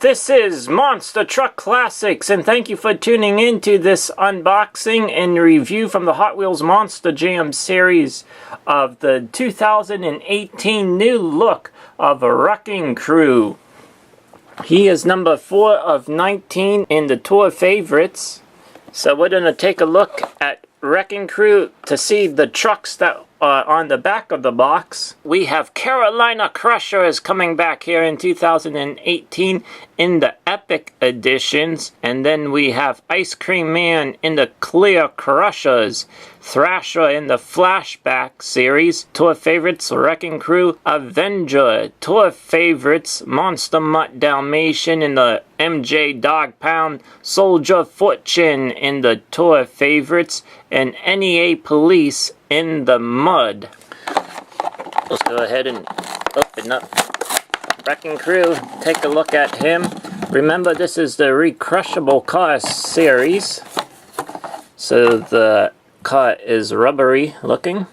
This is Monster Truck Classics, and thank you for tuning in to this unboxing and review from the Hot Wheels Monster Jam series of the 2018 new look of Wrecking Crew. He is number 4 of 19 in the tour favorites. So we're going to take a look at Wrecking Crew to see the trucks that are on the back of the box. We have Carolina Crusher is coming back here in 2018 in the Epic editions. And then we have Ice Cream Man in the Clear Crushers. Thrasher in the Flashback series. Tour favorites, Wrecking Crew. Avenger. Tour favorites, Monster Mutt Dalmatian in the MJ Dog Pound. Soldier Fortune in the tour favorites. And NEA Police in the mud. Let's go ahead and open up Wrecking Crew. Take a look at him. Remember, this is the Recrushable Car series. So the car is rubbery looking.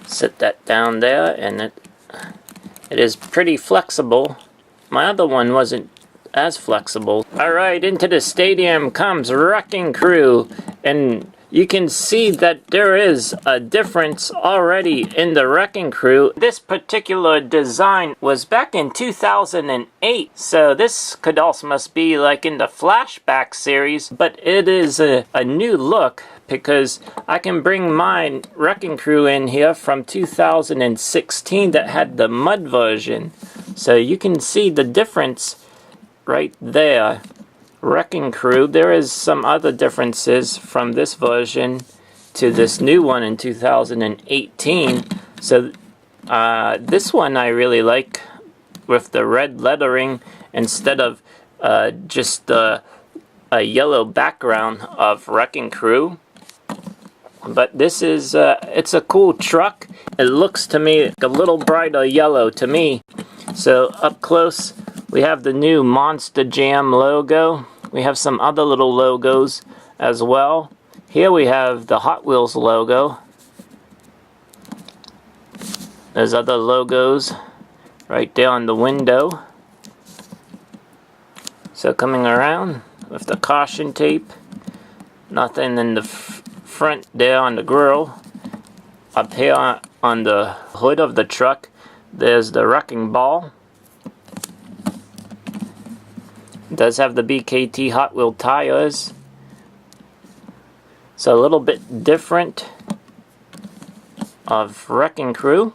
Sit that down there, and it is pretty flexible. My other one wasn't as flexible. Alright, into the stadium comes Wrecking Crew, and you can see that there is a difference already in the Wrecking Crew. This particular design was back in 2008, so this could also must be like in the Flashback series, but it is a new look because I can bring my Wrecking Crew in here from 2016 that had the mud version. So you can see the difference right there. Wrecking Crew, there is some other differences from this version to this new one in 2018. So this one I really like with the red lettering instead of just a yellow background of Wrecking Crew. But this is it's a cool truck. It looks to me like a little brighter yellow to me. So up close we have the new Monster Jam logo. We have some other little logos as well. Here we have the Hot Wheels logo. There's other logos right there on the window. So coming around with the caution tape. Nothing in the front there on the grill. Up here on the hood of the truck, there's the wrecking ball. It does have the BKT Hot Wheel tires. So a little bit different of Wrecking Crew.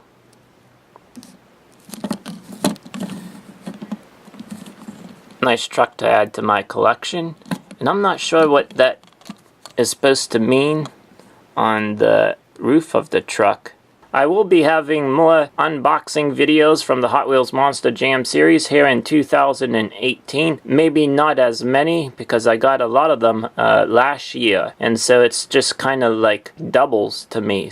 Nice truck to add to my collection. And I'm not sure what that is supposed to mean on the roof of the truck. I will be having more unboxing videos from the Hot Wheels Monster Jam series here in 2018. Maybe not as many because I got a lot of them last year. And so it's just kind of like doubles to me.